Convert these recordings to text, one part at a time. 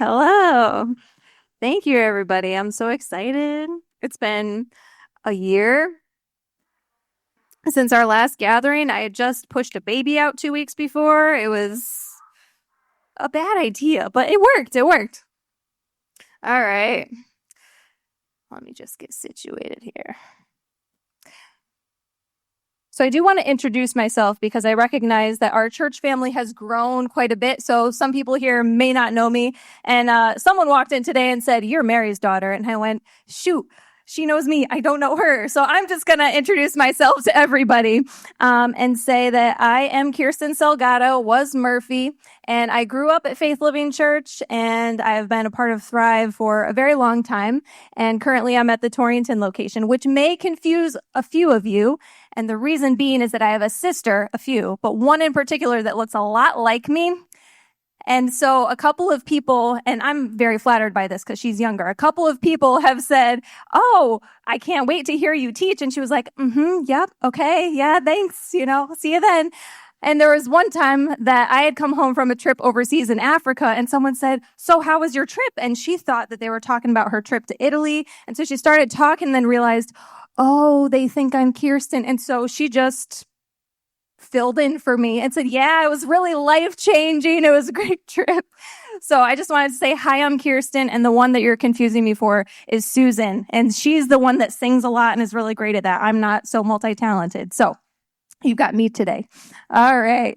Hello. Thank you, everybody. I'm so excited. It's been a year since our last gathering. I had just pushed a baby out 2 weeks before. It was a bad idea, but it worked. It worked. All right. Let me just get situated here. So I do want to introduce myself because I recognize that our church family has grown quite a bit. So some people here may not know me. And someone walked in today and said, "You're Mary's daughter." And I went, "Shoot, she knows me. I don't know her." So I'm just going to introduce myself to everybody and say that I am Kirsten Salgado, was Murphy, and I grew up at Faith Living Church, and I have been a part of Thrive for a very long time. And currently I'm at the Torrington location, which may confuse a few of you. And the reason being is that I have a sister, a few, but one in particular that looks a lot like me. And so a couple of people, and I'm very flattered by this because she's younger, a couple of people have said, "Oh, I can't wait to hear you teach." And she was like, "Yep, okay, yeah, thanks, see you then." And there was one time that I had come home from a trip overseas in Africa, and someone said, "So how was your trip?" And she thought that they were talking about her trip to Italy. And so she started talking and then realized, "Oh, they think I'm Kirsten." And so she just filled in for me and said, "Yeah, it was really life-changing. It was a great trip." So I just wanted to say, hi, I'm Kirsten, and the one that you're confusing me for is Susan. And she's the one that sings a lot and is really great at that. I'm not so multi-talented. So you got me today. All right.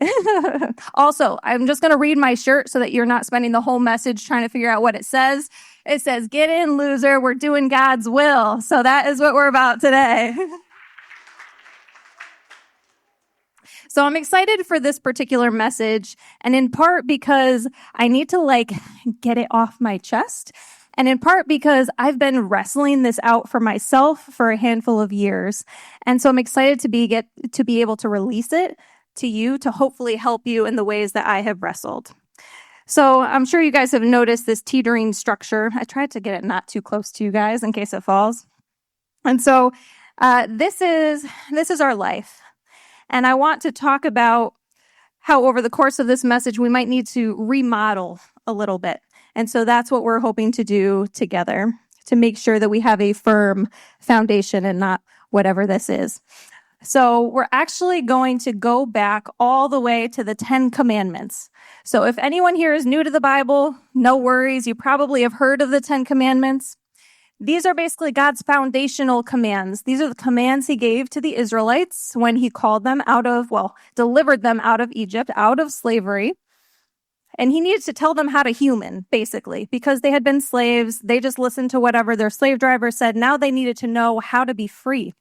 Also, I'm just going to read my shirt so that you're not spending the whole message trying to figure out what it says. It says, "Get in, loser. We're doing God's will." So that is what we're about today. So I'm excited for this particular message, and in part because I need to get it off my chest, and in part because I've been wrestling this out for myself for a handful of years. And so I'm excited to be able to release it to you to hopefully help you in the ways that I have wrestled. So I'm sure you guys have noticed this teetering structure. I tried to get it not too close to you guys in case it falls. And so this is our life. And I want to talk about how over the course of this message, we might need to remodel a little bit. And so that's what we're hoping to do together to make sure that we have a firm foundation and not whatever this is. So we're actually going to go back all the way to the 10 Commandments. So if anyone here is new to the Bible, no worries. You probably have heard of the 10 Commandments. These are basically God's foundational commands. These are the commands he gave to the Israelites when he called them delivered them out of Egypt, out of slavery. And he needed to tell them how to human, basically, because they had been slaves. They just listened to whatever their slave driver said. Now they needed to know how to be free.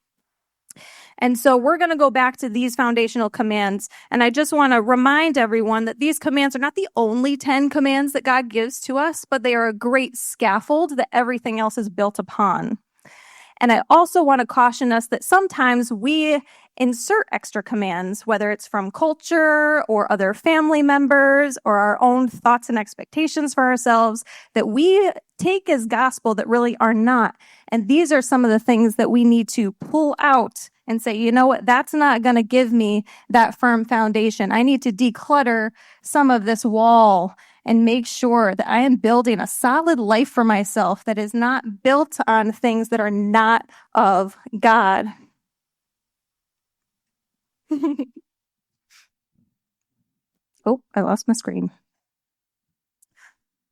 And so we're going to go back to these foundational commands. And I just want to remind everyone that these commands are not the only 10 commands that God gives to us, but they are a great scaffold that everything else is built upon. And I also want to caution us that sometimes we insert extra commands, whether it's from culture or other family members or our own thoughts and expectations for ourselves, that we take as gospel that really are not. And these are some of the things that we need to pull out and say, you know what, that's not going to give me that firm foundation. I need to declutter some of this wall and make sure that I am building a solid life for myself that is not built on things that are not of God. Oh, I lost my screen.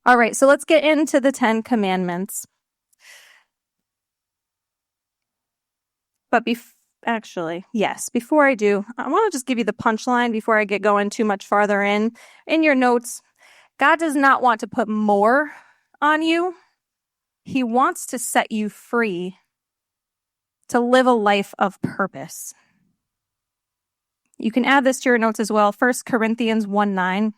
All right, so let's get into the 10 Commandments. But before I do, I want to just give you the punchline before I get going too much farther in. In your notes, God does not want to put more on you. He wants to set you free to live a life of purpose. You can add this to your notes as well. 1 Corinthians 1:9.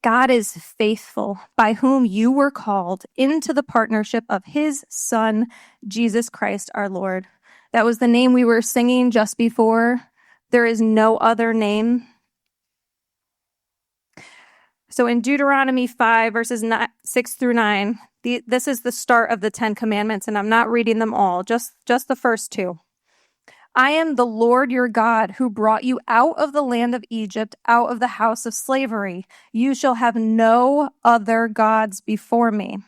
God is faithful, by whom you were called into the partnership of his Son, Jesus Christ our Lord. That was the name we were singing just before. There is no other name. So in Deuteronomy 5, verses 6 through 9, this is the start of the 10 Commandments, and I'm not reading them all, just the first two. I am the Lord your God who brought you out of the land of Egypt, out of the house of slavery. You shall have no other gods before me.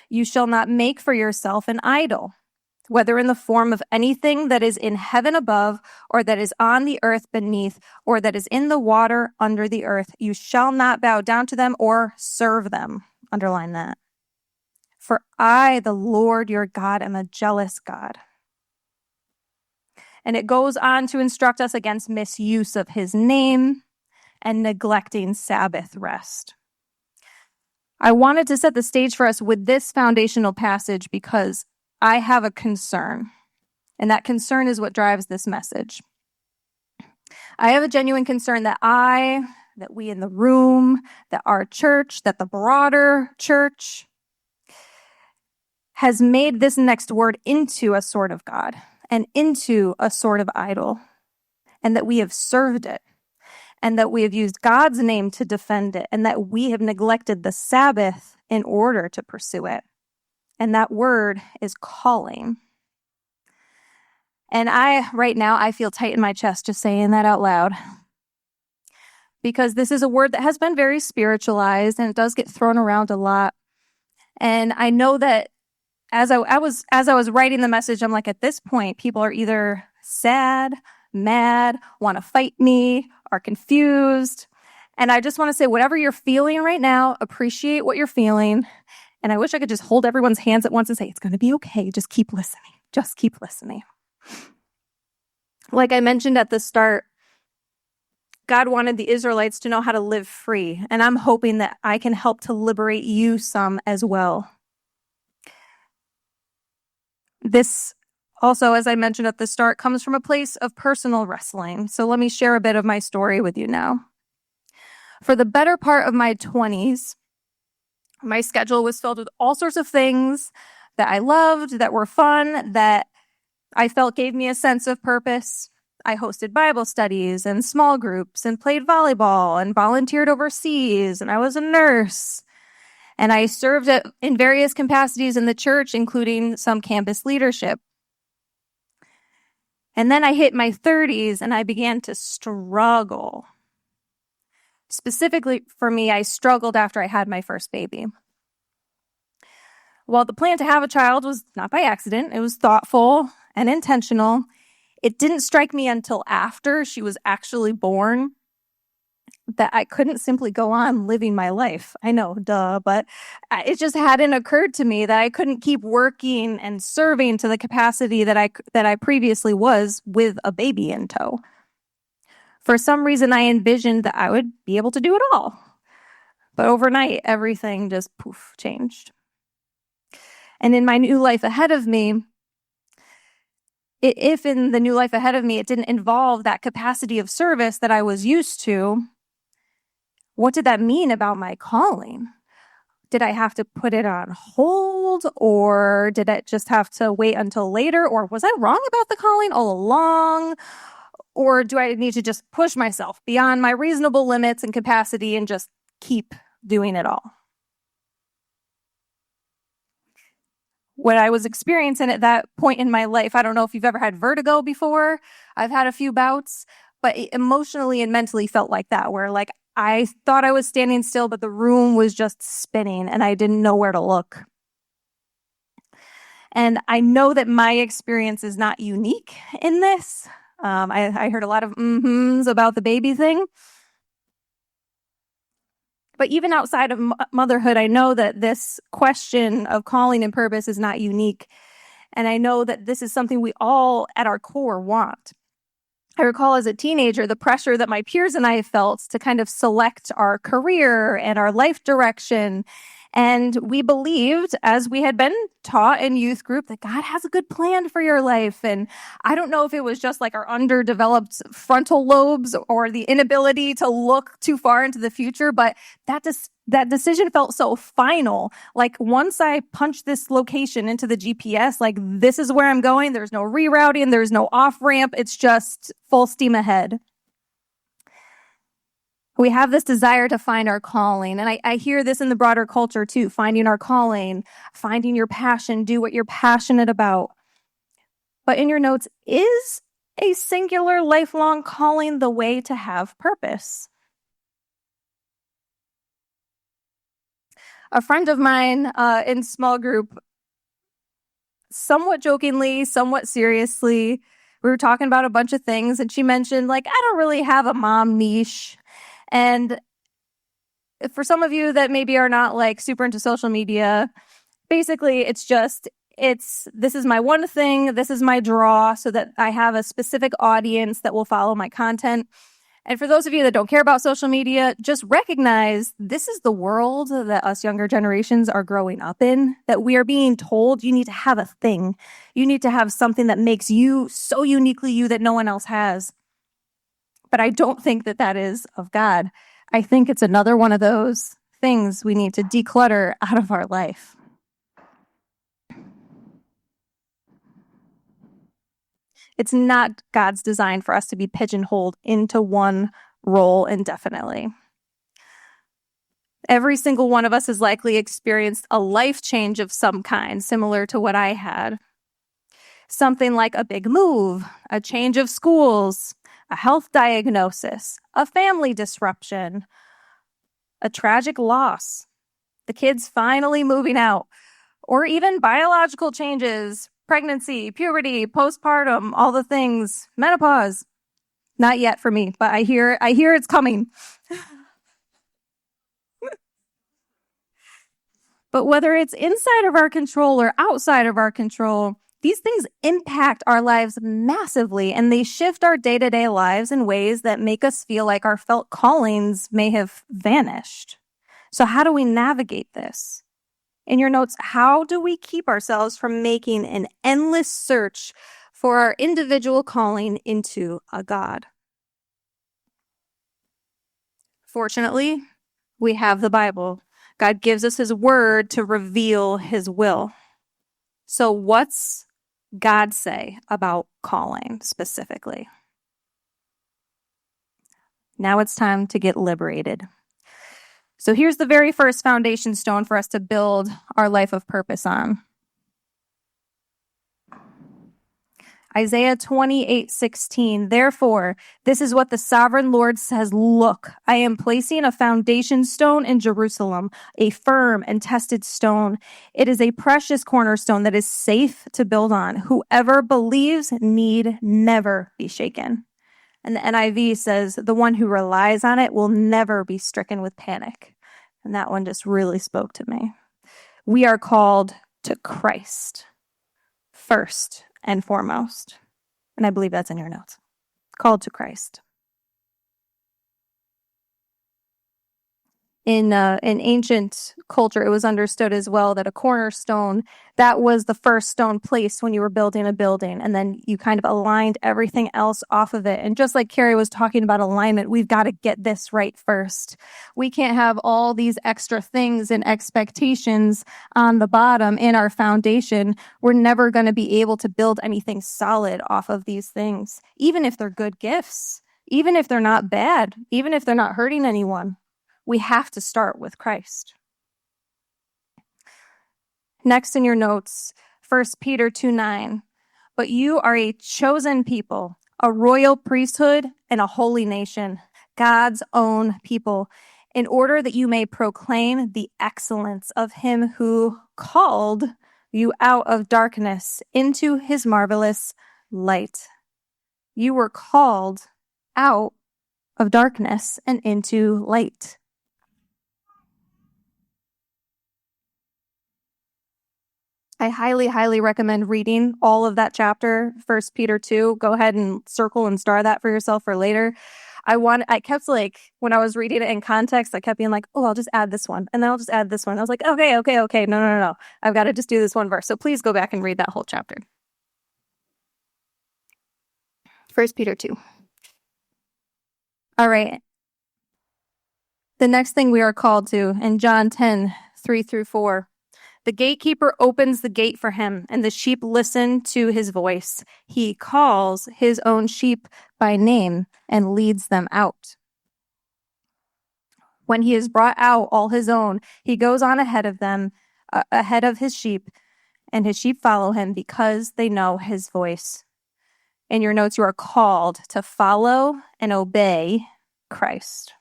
You shall not make for yourself an idol, whether in the form of anything that is in heaven above, or that is on the earth beneath, or that is in the water under the earth. You shall not bow down to them or serve them. Underline that. For I, the Lord your God, am a jealous God. And it goes on to instruct us against misuse of his name and neglecting Sabbath rest. I wanted to set the stage for us with this foundational passage because I have a concern, and that concern is what drives this message. I have a genuine concern that we in the room, that our church, that the broader church has made this next word into a sort of God and into a sort of idol, and that we have served it, and that we have used God's name to defend it, and that we have neglected the Sabbath in order to pursue it. And that word is calling. And right now, I feel tight in my chest just saying that out loud, because this is a word that has been very spiritualized and it does get thrown around a lot. And I know that as I was writing the message, I'm like, at this point, people are either sad, mad, want to fight me, are confused. And I just want to say, whatever you're feeling right now, appreciate what you're feeling. And I wish I could just hold everyone's hands at once and say, it's going to be okay. Just keep listening. Just keep listening. Like I mentioned at the start, God wanted the Israelites to know how to live free. And I'm hoping that I can help to liberate you some as well. This also, as I mentioned at the start, comes from a place of personal wrestling. So let me share a bit of my story with you now. For the better part of my 20s, my schedule was filled with all sorts of things that I loved, that were fun, that I felt gave me a sense of purpose. I hosted Bible studies and small groups and played volleyball and volunteered overseas, and I was a nurse. And I served in various capacities in the church, including some campus leadership. And then I hit my 30s and I began to struggle. Specifically for me, I struggled after I had my first baby. While the plan to have a child was not by accident, it was thoughtful and intentional, it didn't strike me until after she was actually born that I couldn't simply go on living my life. I know, duh, but it just hadn't occurred to me that I couldn't keep working and serving to the capacity that I previously was with a baby in tow. For some reason, I envisioned that I would be able to do it all. But overnight, everything just changed. And in my new life ahead of me, if in the new life ahead of me, it didn't involve that capacity of service that I was used to, what did that mean about my calling? Did I have to put it on hold, or did it just have to wait until later? Or was I wrong about the calling all along? Or do I need to just push myself beyond my reasonable limits and capacity and just keep doing it all? What I was experiencing at that point in my life, I don't know if you've ever had vertigo before. I've had a few bouts, but it emotionally and mentally felt like that, where like I thought I was standing still, but the room was just spinning and I didn't know where to look. And I know that my experience is not unique in this. I heard a lot of mm-hms about the baby thing. But even outside of motherhood, I know that this question of calling and purpose is not unique. And I know that this is something we all at our core want. I recall as a teenager, the pressure that my peers and I felt to kind of select our career and our life direction. And we believed, as we had been taught in youth group, that God has a good plan for your life. And I don't know if it was just like our underdeveloped frontal lobes or the inability to look too far into the future, but that decision felt so final. Like once I punched this location into the GPS, like this is where I'm going. There's no rerouting. There's no off ramp. It's just full steam ahead. We have this desire to find our calling. And I hear this in the broader culture too, finding our calling, finding your passion, do what you're passionate about. But in your notes, is a singular lifelong calling the way to have purpose? A friend of mine in small group, somewhat jokingly, somewhat seriously, we were talking about a bunch of things, and she mentioned, like, I don't really have a mom niche. And for some of you that maybe are not like super into social media, basically this is my one thing, this is my draw, so that I have a specific audience that will follow my content. And for those of you that don't care about social media, just recognize this is the world that us younger generations are growing up in, that we are being told you need to have a thing. You need to have something that makes you so uniquely you that no one else has. But I don't think that that is of God. I think it's another one of those things we need to declutter out of our life. It's not God's design for us to be pigeonholed into one role indefinitely. Every single one of us has likely experienced a life change of some kind, similar to what I had. Something like a big move, a change of schools, a health diagnosis, a family disruption, a tragic loss, the kids finally moving out, or even biological changes, pregnancy, puberty, postpartum, all the things, menopause. Not yet for me, but I hear it's coming. But whether it's inside of our control or outside of our control, these things impact our lives massively, and they shift our day-to-day lives in ways that make us feel like our felt callings may have vanished. So how do we navigate this? In your notes, how do we keep ourselves from making an endless search for our individual calling into a God? Fortunately, we have the Bible. God gives us his word to reveal his will. So what's God say about calling specifically? Now it's time to get liberated. So here's the very first foundation stone for us to build our life of purpose on. Isaiah 28:16. Therefore, this is what the sovereign Lord says. Look, I am placing a foundation stone in Jerusalem, a firm and tested stone. It is a precious cornerstone that is safe to build on. Whoever believes need never be shaken. And the NIV says, the one who relies on it will never be stricken with panic. And that one just really spoke to me. We are called to Christ first and foremost. And I believe that's in your notes. Called to Christ. In ancient culture, it was understood as well that a cornerstone, that was the first stone placed when you were building a building, and then you kind of aligned everything else off of it. And just like Carrie was talking about alignment, we've got to get this right first. We can't have all these extra things and expectations on the bottom in our foundation. We're never going to be able to build anything solid off of these things, even if they're good gifts, even if they're not bad, even if they're not hurting anyone. We have to start with Christ. Next in your notes, 1 Peter 2:9. But you are a chosen people, a royal priesthood, and a holy nation, God's own people, in order that you may proclaim the excellence of him who called you out of darkness into his marvelous light. You were called out of darkness and into light. I highly, highly recommend reading all of that chapter, 1 Peter 2. Go ahead and circle and star that for yourself for later. I kept like, when I was reading it in context, I kept being like, oh, I'll just add this one. And then I'll just add this one. I was like, okay. No. I've got to just do this one verse. So please go back and read that whole chapter. 1 Peter 2. All right. The next thing we are called to in John 10:3-4. The gatekeeper opens the gate for him, and the sheep listen to his voice. He calls his own sheep by name and leads them out. When he has brought out all his own, he goes on ahead of them, ahead of his sheep, and his sheep follow him because they know his voice. In your notes, you are called to follow and obey Christ.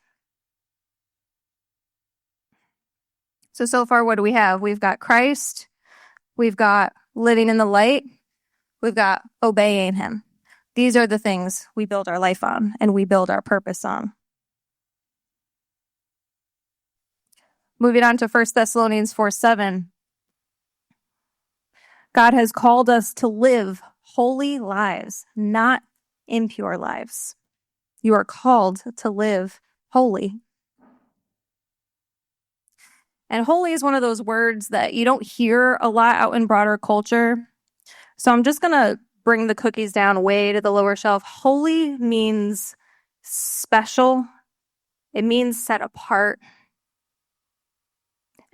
So far, what do we have? We've got Christ, we've got living in the light, we've got obeying him. These are the things we build our life on and we build our purpose on. Moving on to 1 Thessalonians 4:7. God has called us to live holy lives, not impure lives. You are called to live holy. And holy is one of those words that you don't hear a lot out in broader culture. So I'm just going to bring the cookies down way to the lower shelf. Holy means special. It means set apart.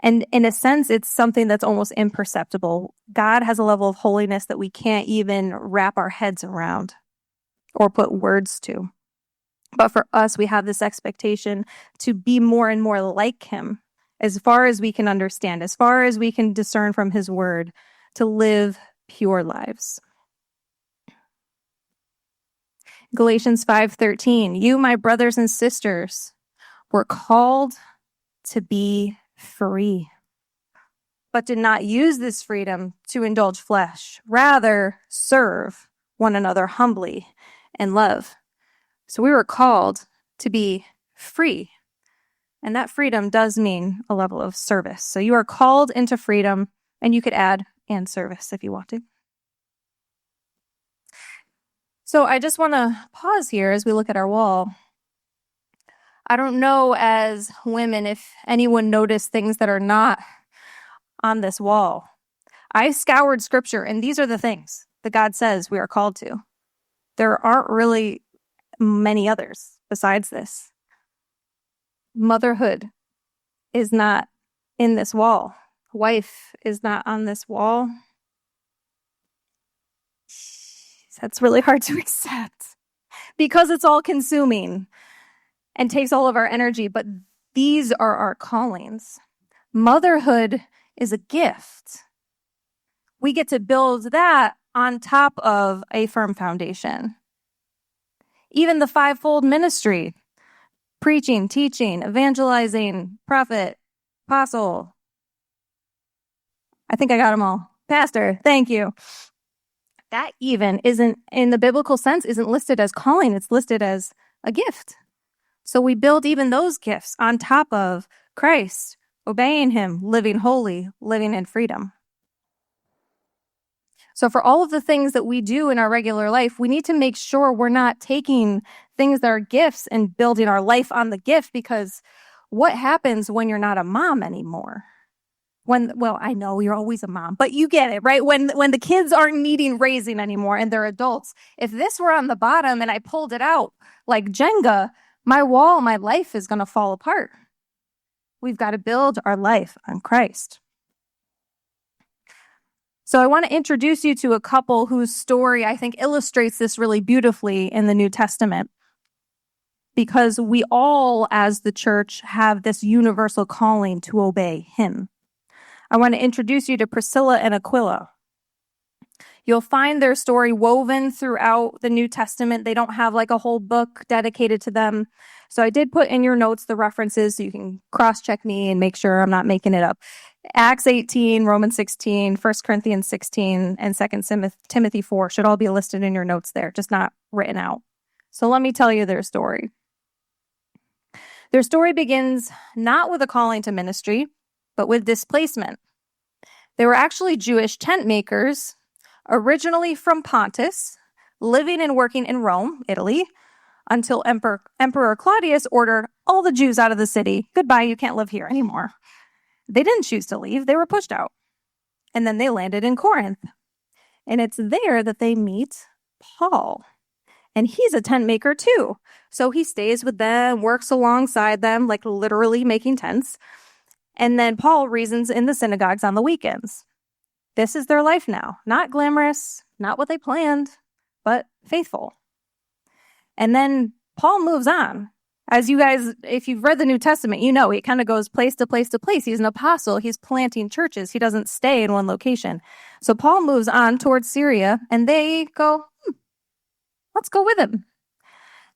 And in a sense, it's something that's almost imperceptible. God has a level of holiness that we can't even wrap our heads around or put words to. But for us, we have this expectation to be more and more like him as far as we can understand, as far as we can discern from his word, to live pure lives. Galatians 5:13, you, my brothers and sisters, were called to be free, but did not use this freedom to indulge flesh. Rather, serve one another humbly in love. So we were called to be free. And that freedom does mean a level of service. So you are called into freedom, and you could add and service if you want to. So I just want to pause here as we look at our wall. I don't know as women if anyone noticed things that are not on this wall. I scoured scripture, and these are the things that God says we are called to. There aren't really many others besides this. Motherhood is not in this wall. Wife is not on this wall. That's really hard to accept because it's all consuming and takes all of our energy, but these are our callings. Motherhood is a gift. We get to build that on top of a firm foundation. Even the fivefold ministry, preaching, teaching, evangelizing, prophet, apostle. I think I got them all. Pastor, thank you. That even isn't, in the biblical sense, isn't listed as calling. It's listed as a gift. So we build even those gifts on top of Christ, obeying him, living holy, living in freedom. So for all of the things that we do in our regular life, we need to make sure we're not taking things that are gifts and building our life on the gift, because what happens when you're not a mom anymore? Well, I know you're always a mom, but you get it, right? When the kids aren't needing raising anymore and they're adults, if this were on the bottom and I pulled it out like Jenga, my wall, my life is going to fall apart. We've got to build our life on Christ. So I want to introduce you to a couple whose story I think illustrates this really beautifully in the New Testament, because we all as the church have this universal calling to obey him. I want to introduce you to Priscilla and Aquila. You'll find their story woven throughout the New Testament. They don't have like a whole book dedicated to them. So I did put in your notes the references so you can cross-check me and make sure I'm not making it up. Acts 18, Romans 16, 1 Corinthians 16, and 2 Timothy 4 should all be listed in your notes there, just not written out. So let me tell you their story. Their story begins not with a calling to ministry, but with displacement. They were actually Jewish tent makers, originally from Pontus, living and working in Rome, Italy, until Emperor Claudius ordered all the Jews out of the city. Goodbye, you can't live here anymore. They didn't choose to leave, they were pushed out. And then they landed in Corinth. And it's there that they meet Paul. And he's a tent maker too. So he stays with them, works alongside them, like literally making tents. And then Paul reasons in the synagogues on the weekends. This is their life now. Not glamorous, not what they planned, but faithful. And then Paul moves on. As you guys, if you've read the New Testament, you know he kind of goes place to place to place. He's an apostle. He's planting churches. He doesn't stay in one location. So Paul moves on towards Syria, and they go, let's go with him.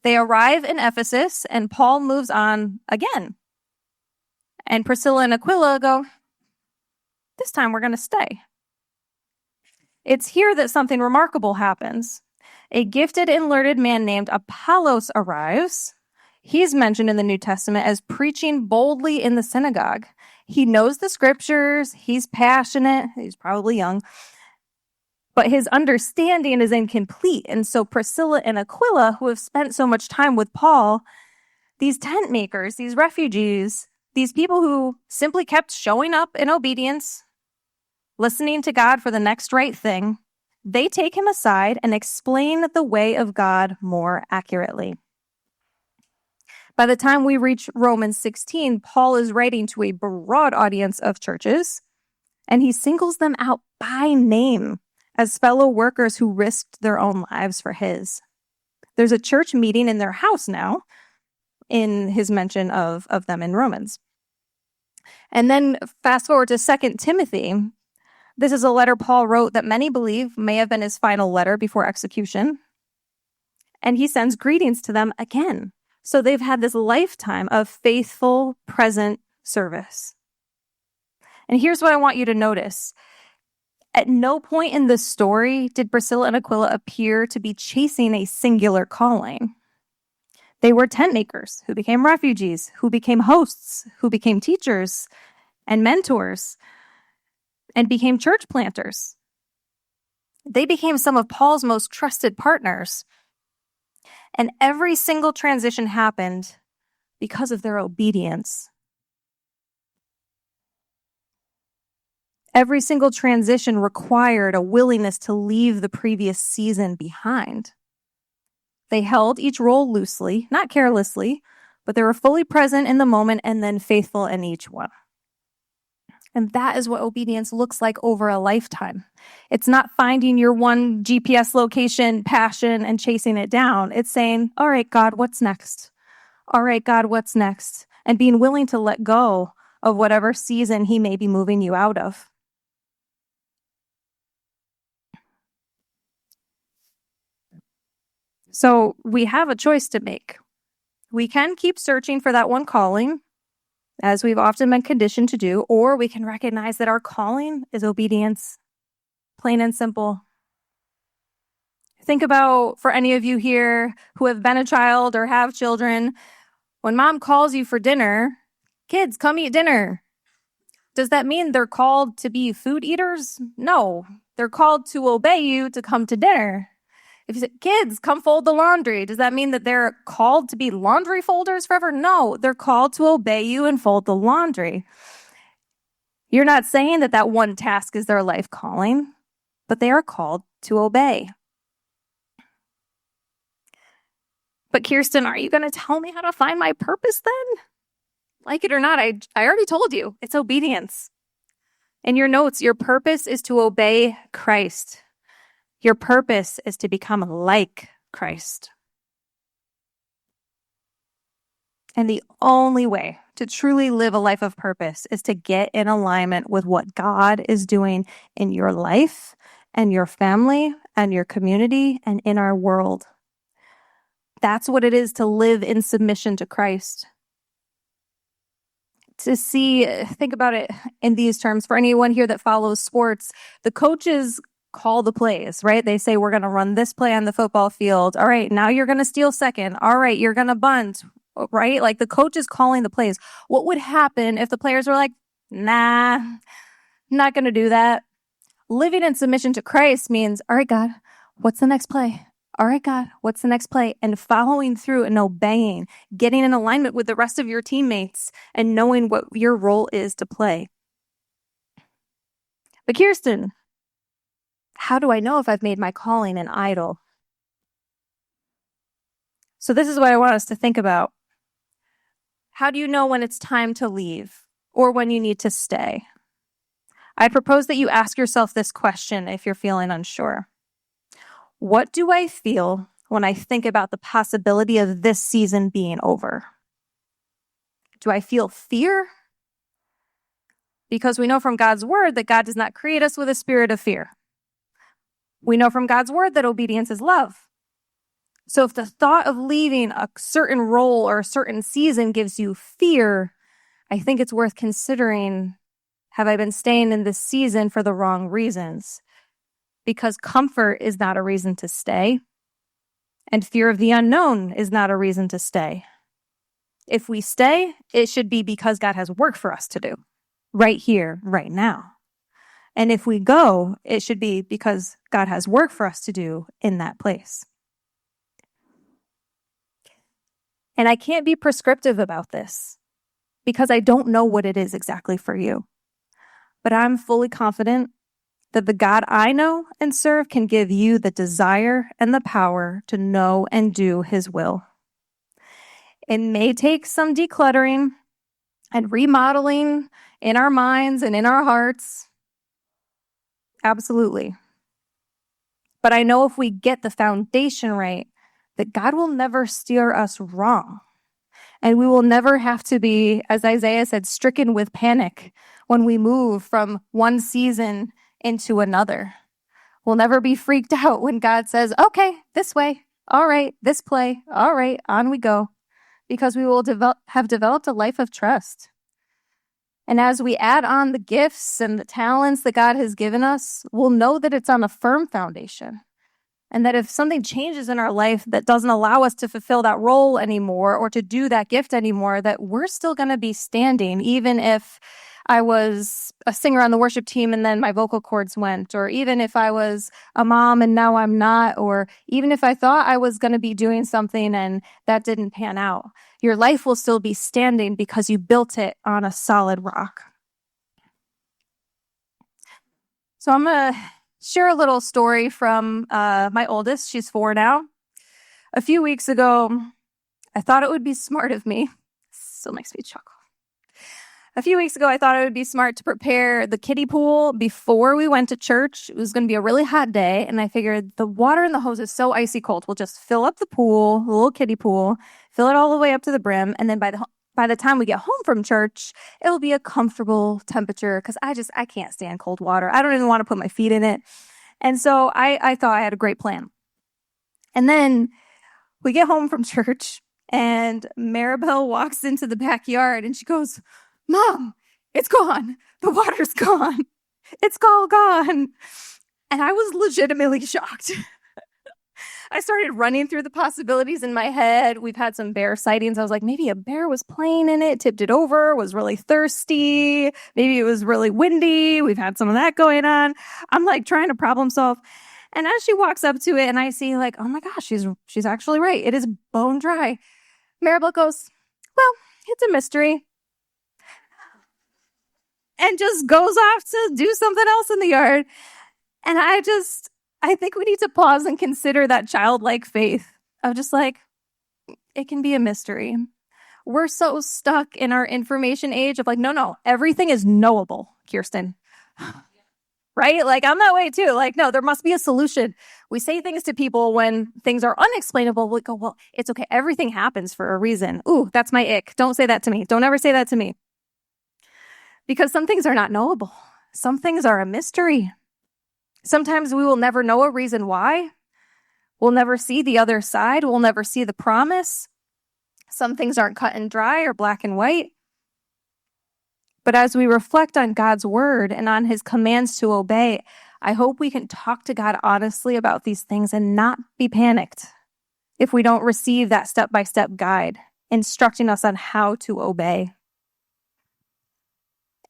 They arrive in Ephesus, and Paul moves on again. And Priscilla and Aquila go, this time we're going to stay. It's here that something remarkable happens. A gifted and learned man named Apollos arrives. He's mentioned in the New Testament as preaching boldly in the synagogue. He knows the scriptures. He's passionate. He's probably young. But his understanding is incomplete. And so Priscilla and Aquila, who have spent so much time with Paul, these tent makers, these refugees, these people who simply kept showing up in obedience, listening to God for the next right thing, they take him aside and explain the way of God more accurately. By the time we reach Romans 16, Paul is writing to a broad audience of churches, and he singles them out by name as fellow workers who risked their own lives for his. There's a church meeting in their house now in his mention of them in Romans. And then fast forward to 2 Timothy. This is a letter Paul wrote that many believe may have been his final letter before execution. And he sends greetings to them again. So they've had this lifetime of faithful, present service. And here's what I want you to notice. At no point in this story did Priscilla and Aquila appear to be chasing a singular calling. They were tent makers who became refugees, who became hosts, who became teachers and mentors, and became church planters. They became some of Paul's most trusted partners. And every single transition happened because of their obedience. Every single transition required a willingness to leave the previous season behind. They held each role loosely, not carelessly, but they were fully present in the moment and then faithful in each one. And that is what obedience looks like over a lifetime. It's not finding your one GPS location, passion, and chasing it down. It's saying, all right, God, what's next? All right, God, what's next? And being willing to let go of whatever season he may be moving you out of. So we have a choice to make. We can keep searching for that one calling, as we've often been conditioned to do, or we can recognize that our calling is obedience, plain and simple. Think about, for any of you here who have been a child or have children, when mom calls you for dinner, kids, come eat dinner. Does that mean they're called to be food eaters? No, they're called to obey you to come to dinner. If you say, kids, come fold the laundry, does that mean that they're called to be laundry folders forever? No, they're called to obey you and fold the laundry. You're not saying that that one task is their life calling, but they are called to obey. But Kirsten, are you going to tell me how to find my purpose then? Like it or not, I already told you, it's obedience. In your notes, your purpose is to obey Christ. Your purpose is to become like Christ. And the only way to truly live a life of purpose is to get in alignment with what God is doing in your life and your family and your community and in our world. That's what it is to live in submission to Christ. Think about it in these terms. For anyone here that follows sports, the coaches call the plays, right? They say, we're going to run this play on the football field. All right, now you're going to steal second. All right, you're going to bunt, right? Like the coach is calling the plays. What would happen if the players were like, nah, not going to do that? Living in submission to Christ means, all right, God, what's the next play? All right, God, what's the next play? And following through and obeying, getting in alignment with the rest of your teammates and knowing what your role is to play. But Kirsten, how do I know if I've made my calling an idol? So this is what I want us to think about. How do you know when it's time to leave or when you need to stay? I propose that you ask yourself this question if you're feeling unsure. What do I feel when I think about the possibility of this season being over? Do I feel fear? Because we know from God's word that God does not create us with a spirit of fear. We know from God's word that obedience is love. So if the thought of leaving a certain role or a certain season gives you fear, I think it's worth considering, have I been staying in this season for the wrong reasons? Because comfort is not a reason to stay, and fear of the unknown is not a reason to stay. If we stay, it should be because God has work for us to do, right here, right now. And if we go, it should be because God has work for us to do in that place. And I can't be prescriptive about this because I don't know what it is exactly for you. But I'm fully confident that the God I know and serve can give you the desire and the power to know and do his will. It may take some decluttering and remodeling in our minds and in our hearts. Absolutely. But I know if we get the foundation right, that God will never steer us wrong. And we will never have to be, as Isaiah said, stricken with panic when we move from one season into another. We'll never be freaked out when God says, okay, this way. All right, this play. All right, on we go. Because we will have developed a life of trust. And as we add on the gifts and the talents that God has given us, we'll know that it's on a firm foundation. And that if something changes in our life that doesn't allow us to fulfill that role anymore or to do that gift anymore, that we're still going to be standing, even if I was a singer on the worship team and then my vocal cords went, or even if I was a mom and now I'm not, or even if I thought I was going to be doing something and that didn't pan out. Your life will still be standing because you built it on a solid rock. So I'm going to share a little story from my oldest. She's 4 now. A few weeks ago, I thought it would be smart of me. Still makes me chuckle. A few weeks ago, I thought it would be smart to prepare the kiddie pool before we went to church. It was going to be a really hot day, and I figured the water in the hose is so icy cold. We'll just fill up the pool, the little kiddie pool, fill it all the way up to the brim, and then by the time we get home from church, it'll be a comfortable temperature because I can't stand cold water. I don't even want to put my feet in it. And so I thought I had a great plan. And then we get home from church and Maribel walks into the backyard and she goes, Mom, it's gone. The water's gone. It's all gone. And I was legitimately shocked. I started running through the possibilities in my head. We've had some bear sightings. I was like, maybe a bear was playing in it, tipped it over, was really thirsty. Maybe it was really windy. We've had some of that going on. I'm like trying to problem solve. And as she walks up to it and I see like, oh my gosh, she's actually right. It is bone dry. Maribel goes, well, it's a mystery. And just goes off to do something else in the yard. And I think we need to pause and consider that childlike faith of just like, it can be a mystery. We're so stuck in our information age of like, no, everything is knowable, Kirsten. Right? Like, I'm that way too. Like, no, there must be a solution. We say things to people when things are unexplainable. We go, well, it's okay. Everything happens for a reason. Ooh, that's my ick. Don't say that to me. Don't ever say that to me. Because some things are not knowable. Some things are a mystery. Sometimes we will never know a reason why. We'll never see the other side. We'll never see the promise. Some things aren't cut and dry or black and white. But as we reflect on God's word and on his commands to obey, I hope we can talk to God honestly about these things and not be panicked if we don't receive that step-by-step guide instructing us on how to obey.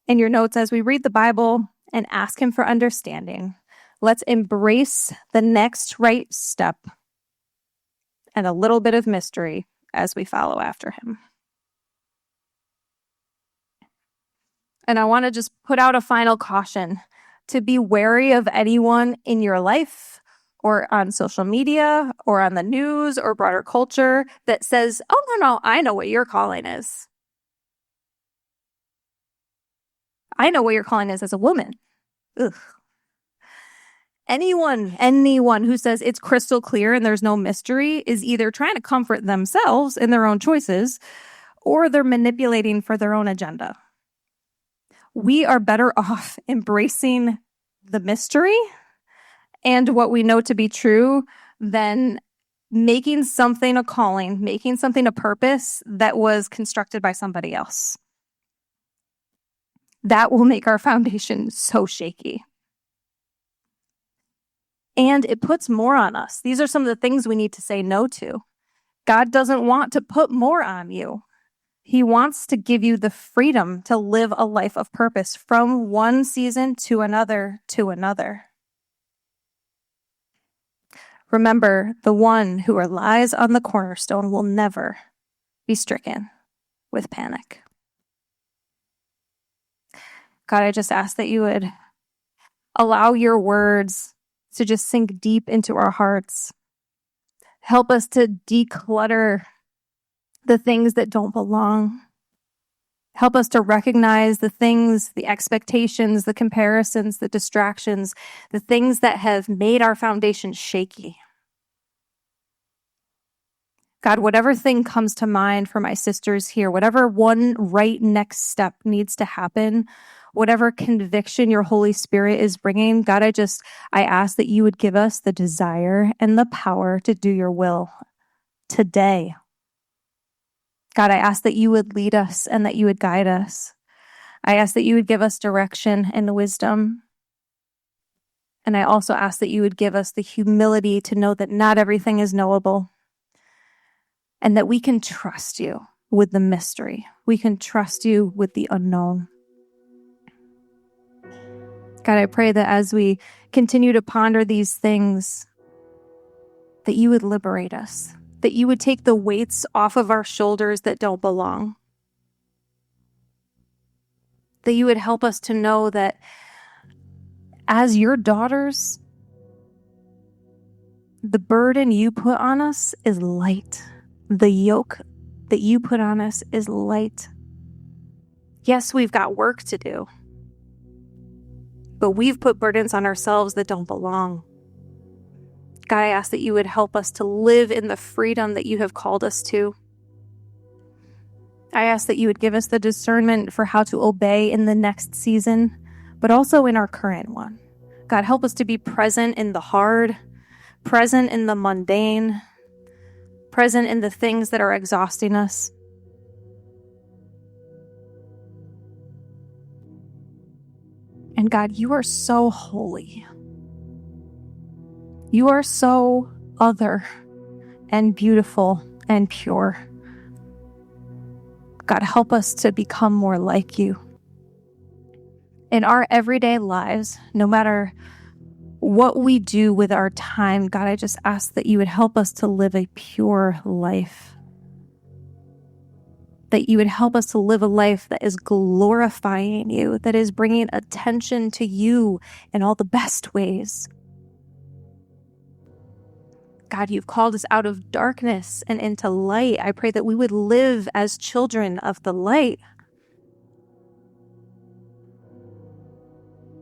In your notes, as we read the Bible and ask him for understanding, let's embrace the next right step and a little bit of mystery as we follow after him. And I want to just put out a final caution to be wary of anyone in your life or on social media or on the news or broader culture that says, oh, no, I know what your calling is. I know what your calling is as a woman. Ugh. Anyone who says it's crystal clear and there's no mystery is either trying to comfort themselves in their own choices, or they're manipulating for their own agenda. We are better off embracing the mystery and what we know to be true than making something a calling, making something a purpose that was constructed by somebody else. That will make our foundation so shaky. And it puts more on us. These are some of the things we need to say no to. God doesn't want to put more on you. He wants to give you the freedom to live a life of purpose from one season to another to another. Remember, the one who relies on the cornerstone will never be stricken with panic. God, I just ask that you would allow your words to just sink deep into our hearts. Help us to declutter the things that don't belong. Help us to recognize the things, the expectations, the comparisons, the distractions, the things that have made our foundation shaky. God, whatever thing comes to mind for my sisters here, whatever one right next step needs to happen, whatever conviction your Holy Spirit is bringing, God, I ask that you would give us the desire and the power to do your will today. God, I ask that you would lead us and that you would guide us. I ask that you would give us direction and wisdom. And I also ask that you would give us the humility to know that not everything is knowable and that we can trust you with the mystery. We can trust you with the unknown. God, I pray that as we continue to ponder these things, that you would liberate us, that you would take the weights off of our shoulders that don't belong, that you would help us to know that as your daughters, the burden you put on us is light. The yoke that you put on us is light. Yes, we've got work to do, but we've put burdens on ourselves that don't belong. God, I ask that you would help us to live in the freedom that you have called us to. I ask that you would give us the discernment for how to obey in the next season, but also in our current one. God, help us to be present in the hard, present in the mundane, present in the things that are exhausting us. And God, you are so holy. You are so other and beautiful and pure. God, help us to become more like you. In our everyday lives, no matter what we do with our time, God, I just ask that you would help us to live a pure life. That you would help us to live a life that is glorifying you, that is bringing attention to you in all the best ways. God, you've called us out of darkness and into light. I pray that we would live as children of the light.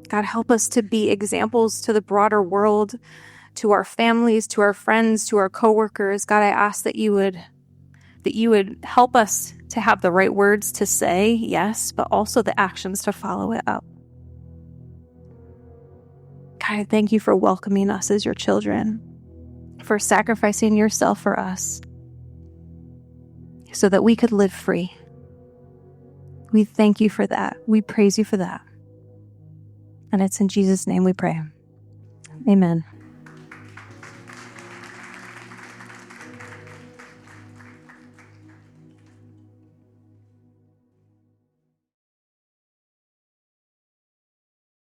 God, help us to be examples to the broader world, to our families, to our friends, to our coworkers. God, I ask that you would help us to have the right words to say, yes, but also the actions to follow it up. God, I thank you for welcoming us as your children, for sacrificing yourself for us so that we could live free. We thank you for that. We praise you for that. And it's in Jesus' name we pray. Amen.